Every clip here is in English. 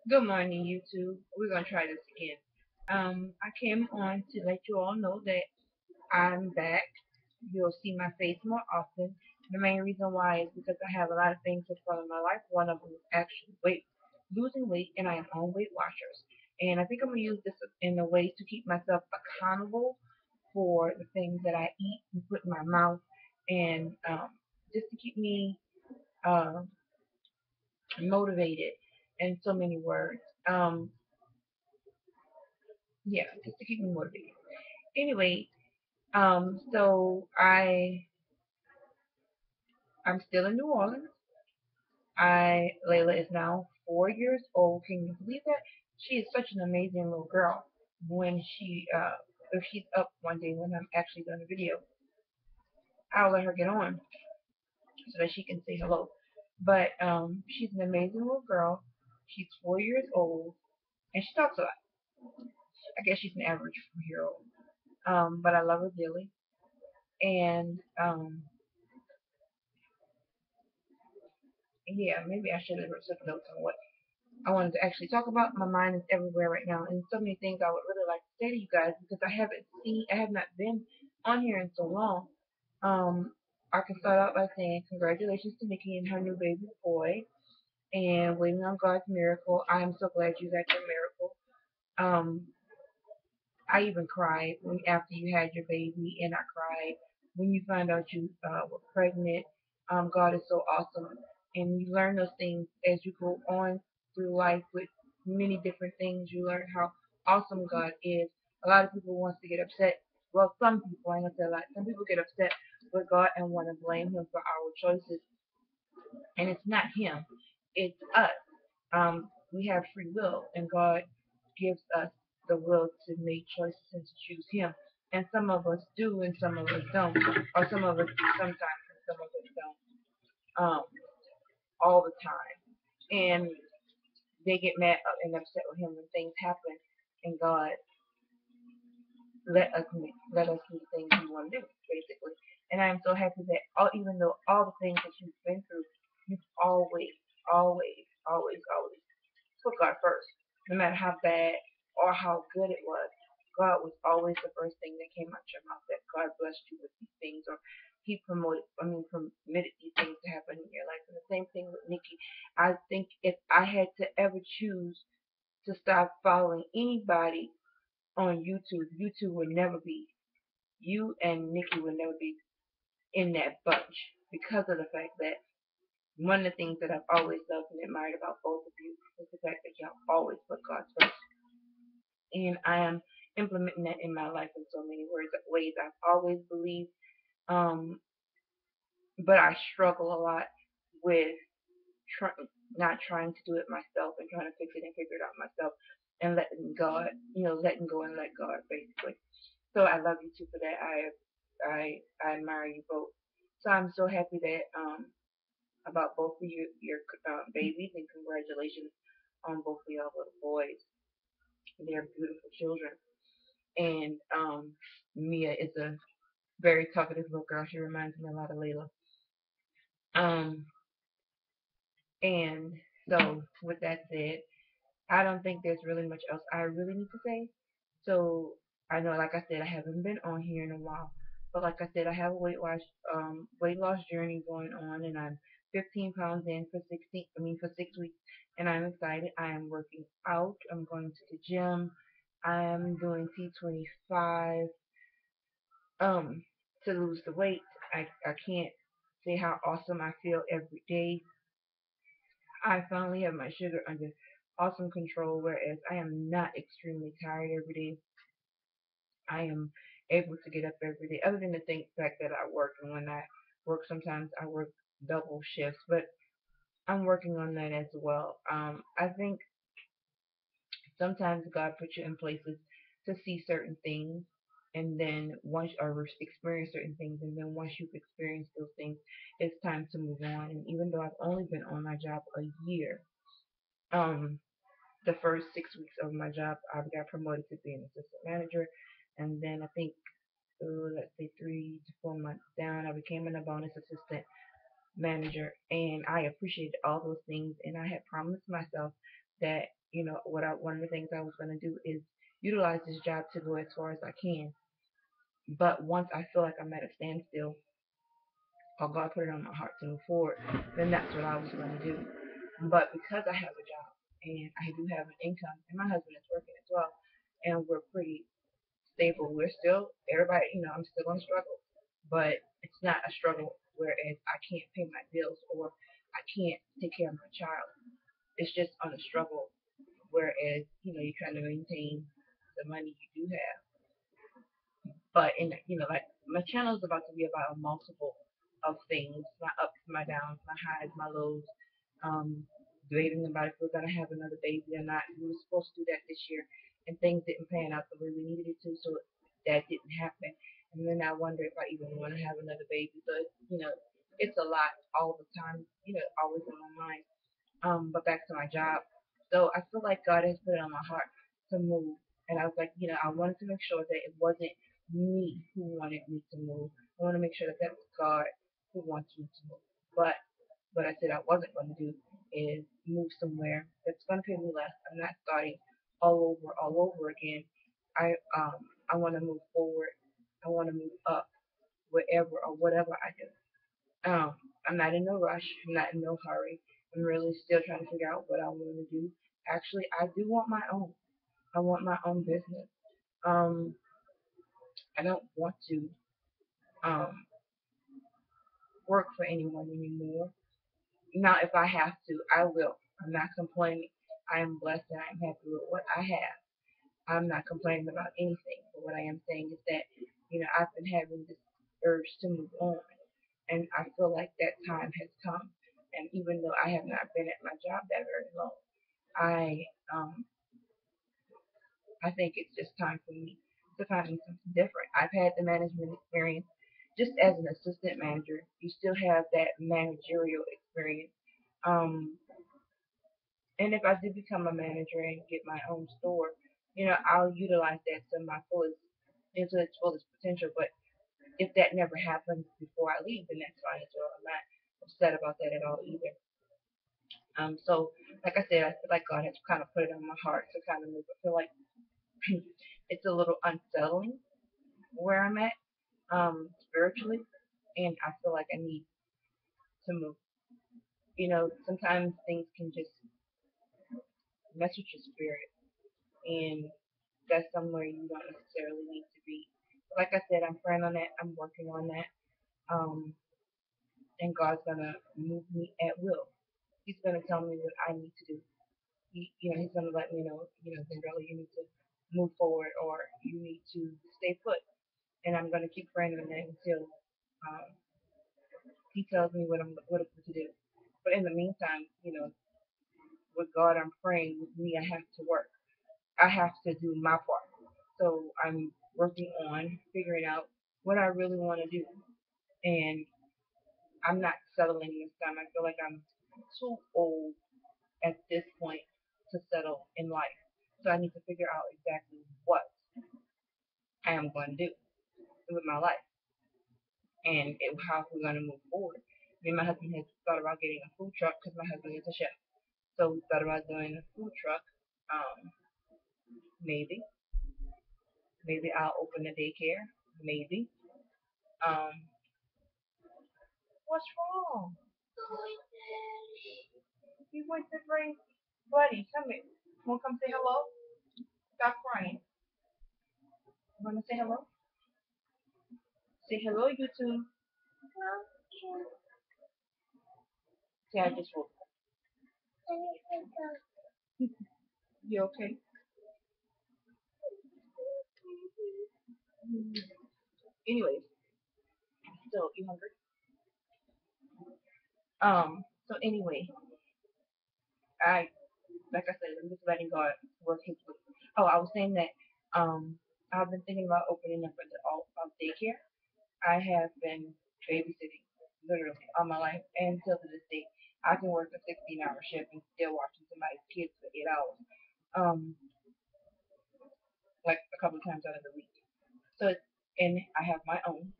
Good morning, YouTube. We're gonna try this again. I came on to let you all know that I'm back. You'll see my face more often. The main reason why is because I have a lot of things going on in my life. One of them is actually losing weight, and I am on Weight Watchers. And I think I'm gonna use this in a way to keep myself accountable for the things that I eat and put in my mouth, and just to keep me uh, motivated in so many words. Yeah, just to keep me motivated. Anyway, I'm still in New Orleans. Layla is now 4 years old. Can you believe that? She is such an amazing little girl. When if she's up one day when I'm actually doing a video, I'll let her get on so that she can say hello. But she's an amazing little girl. She's 4 years old and she talks a lot. I guess she's an average 4 year old. But I love her dearly. And yeah, maybe I should have took notes on what I wanted to actually talk about. My mind is everywhere right now, and so many things I would really like to say to you guys because I have not been on here in so long. Um, I can start out by saying congratulations to Nikki and her new baby boy, and waiting on God's miracle. I am so glad you got your miracle. Um, I even cried when after you had your baby, and I cried when you found out you were pregnant. God is so awesome, and you learn those things as you go on through life with many different things. You learn how awesome God is. A lot of people wants to get upset. Well, some people, I ain't gonna say a lot. Some people get upset with God and want to blame Him for our choices, and it's not Him, it's us. We have free will, and God gives us the will to make choices and to choose Him. And some of us do, and some of us don't, or some of us do sometimes, and some of us don't, all the time. And they get mad and upset with Him when things happen, and God let us do the things we want to do, basically. And I am so happy that even though all the things that you've been through, you've always put God first. No matter how bad or how good it was, God was always the first thing that came out your mouth. That God blessed you with these things, or He permitted these things to happen in your life. And the same thing with Nikki. I think if I had to ever choose to stop following anybody on YouTube, YouTube would never be you and Nikki would never be in that bunch because of the fact that one of the things that I've always loved and admired about both of you is the fact that y'all always put God first. And I am implementing that in my life in so many ways. I've always believed, um, but I struggle a lot with try, not trying to do it myself and trying to fix it and figure it out myself and letting go and let God basically. So I love you too for that. I admire you both. So I'm so happy that about both of your babies, and congratulations on both of y'all little boys. They're beautiful children. And Mia is a very talkative little girl. She reminds me a lot of Layla. Um, and so, with that said, I don't think there's really much else I really need to say. So, I know, like I said, I haven't been on here in a while. But like I said, I have a weight loss journey going on, and I'm 15 pounds in for 6 weeks, and I'm excited. I am working out. I'm going to the gym. I am doing T25 um to lose the weight. I can't say how awesome I feel every day. I finally have my sugar under awesome control, whereas I am not extremely tired every day. I am able to get up every day, other than the fact that I work, and when I work, sometimes I work double shifts, but I'm working on that as well. I think sometimes God puts you in places to see certain things, and then once or experience certain things, and then once you've experienced those things, it's time to move on. And even though I've only been on my job a year, um, the first 6 weeks of my job, I got promoted to be an assistant manager, and then I think let's say 3 to 4 months down, I became an bonus assistant manager, and I appreciated all those things, and I had promised myself that one of the things I was going to do is utilize this job to go as far as I can. But once I feel like I'm at a standstill, or God put it on my heart to move forward, then that's what I was going to do. But because I have a job and I do have an income, and my husband is working as well, and we're pretty stable, we're still everybody, I'm still gonna struggle, but it's not a struggle whereas I can't pay my bills or I can't take care of my child. It's just on a struggle whereas you're trying to maintain the money you do have. But like my channel is about to be about a multiple of things, my ups, my downs, my highs, my lows. Debating about if we're gonna have another baby or not. We were supposed to do that this year, and things didn't pan out the way we needed it to, so that didn't happen. And then I wonder if I even want to have another baby. So it's a lot all the time. Always on my mind. But back to my job. So I feel like God has put it on my heart to move. And I was like, I wanted to make sure that it wasn't me who wanted me to move. I want to make sure that that's God who wants me to move. But what I said I wasn't going to do is move somewhere that's going to pay me less. I'm not starting all over again. I want to move forward. I want to move up wherever or whatever I do. I'm not in no rush. I'm not in no hurry. I'm really still trying to figure out what I want to do. Actually, I do want my own. I want my own business. Um, I don't want to um, work for anyone anymore. Now, if I have to, I will. I'm not complaining. I am blessed and I'm happy with what I have. I'm not complaining about anything. But what I am saying is that, I've been having this urge to move on. And I feel like that time has come. And even though I have not been at my job that very long, I um, I think it's just time for me to find me something different. I've had the management experience just as an assistant manager. You still have that managerial experience. Um, and if I do become a manager and get my own store, I'll utilize that to my fullest, into its fullest potential. But if that never happens before I leave, then that's fine as well. I'm not upset about that at all either. So like I said, I feel like God has kind of put it on my heart to kind of move. I feel like it's a little unsettling where I'm at, spiritually, and I feel like I need to move. Sometimes things can just mess with your spirit, and that's somewhere you don't necessarily need to be. Like I said, I'm praying on that. I'm working on that. Um, and God's gonna move me at will. He's gonna tell me what I need to do. He's gonna let me know, Cinderella, you need to move forward or you need to stay put. And I'm gonna keep praying on that until um, he tells me what to do. But in the meantime, with God, I'm praying. With me, I have to work. I have to do my part. So I'm working on figuring out what I really want to do, and I'm not settling this time. I feel like I'm too old at this point to settle in life. So I need to figure out exactly what I am going to do with my life and how we're going to move forward. Me and my husband has thought about getting a food truck because my husband is a chef. So we thought about doing a food truck. Um, maybe, maybe I'll open a daycare. Maybe. Um, what's wrong? He went to bring Buddy. Come here. You want to come say hello? Stop crying. You want to say hello? Say hello, YouTube. Say I just woke up. You okay? Anyways, so you hungry? So anyway, I like I said, I'm just letting God work His way. Oh, I was saying that I've been thinking about opening up an adult daycare. I have been babysitting literally all my life, and till to this day, I can work a 16-hour shift and still watching somebody's kids for 8 hours, um, like a couple of times out of the week. So, and I have my own,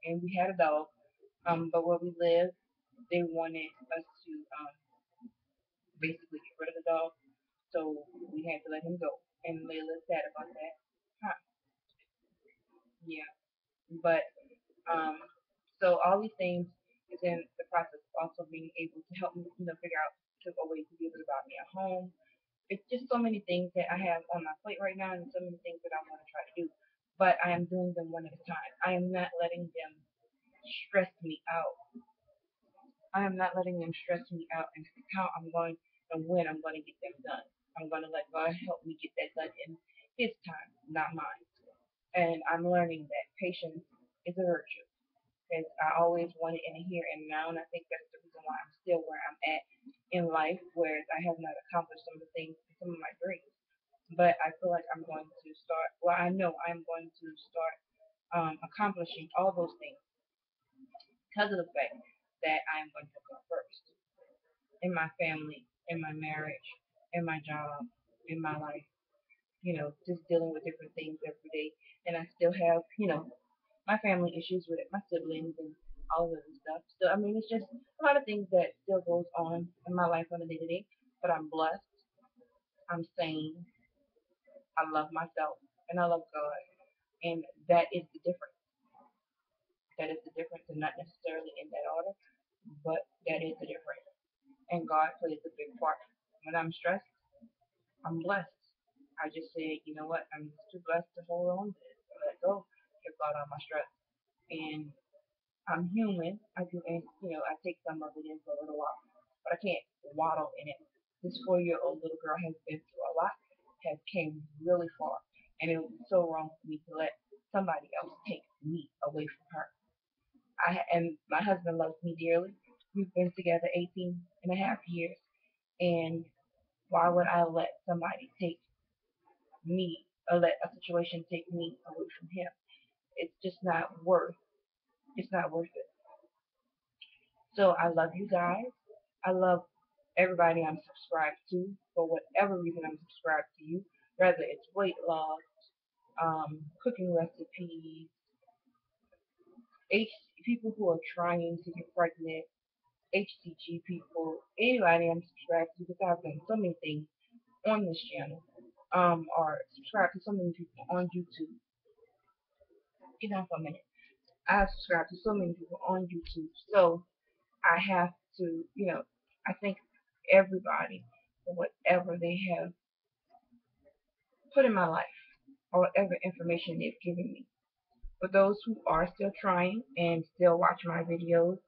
and we had a dog, but where we live, they wanted us to basically get rid of the dog. So we had to let him go. And Layla's sad about that. Huh. Yeah. But um, so all these things is in the process of also being able to help me, figure out a way to be able to buy me a home. It's just so many things that I have on my plate right now, and so many things that I want to try to do. But I am doing them one at a time. I am not letting them stress me out. I am not letting them stress me out and how I'm going and when I'm going to get them done. I'm going to let God help me get that done in His time, not mine. And I'm learning that patience is a virtue because I always wanted in a here and now, and I think that's the reason why I'm still where I'm at in life, whereas I have not accomplished some of the things, some of my dreams. But I feel like I'm going to start. Well, I know I'm going to start accomplishing all those things because of the fact that I'm going to go first in my family, in my marriage, in my job, in my life. Just dealing with different things every day, and I still have, my family issues with my siblings and all of this stuff. So I mean, it's just a lot of things that still goes on in my life on a day to day. But I'm blessed. I'm sane. I love myself, and I love God, and that is the difference. That is the difference, and not necessarily in that order, but that is the difference. And God plays a big part. When I'm stressed, I'm blessed. I just say, you know what, I'm too blessed to hold on to this. Let go. Give God all my stress. And I'm human. I do, and I take some of it in for a little while, but I can't waddle in it. This 4-year-old little girl has been through a lot, has came really far, and it was so wrong for me to let somebody else take me away from her. And my husband loves me dearly. We've been together 18 and a half years, and why would I let somebody take me or let a situation take me away from him? It's just not worth. It's not worth it. So I love you guys. I love everybody I'm subscribed to for whatever reason I'm subscribed to you, whether it's weight loss, cooking recipes, H people who are trying to get pregnant, HCG people, anybody I'm subscribed to because I've done so many things on this channel, or subscribed to so many people on YouTube. Get on for a minute. I've subscribed to so many people on YouTube, so I have to, I thank everybody for whatever they have put in my life or whatever information they've given me. For those who are still trying and still watch my videos,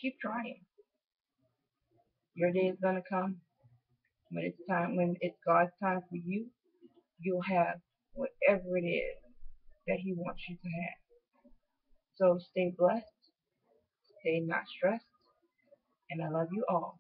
keep trying. Your day is gonna come when it's God's time for you. You'll have whatever it is that He wants you to have. So stay blessed, stay not stressed, and I love you all.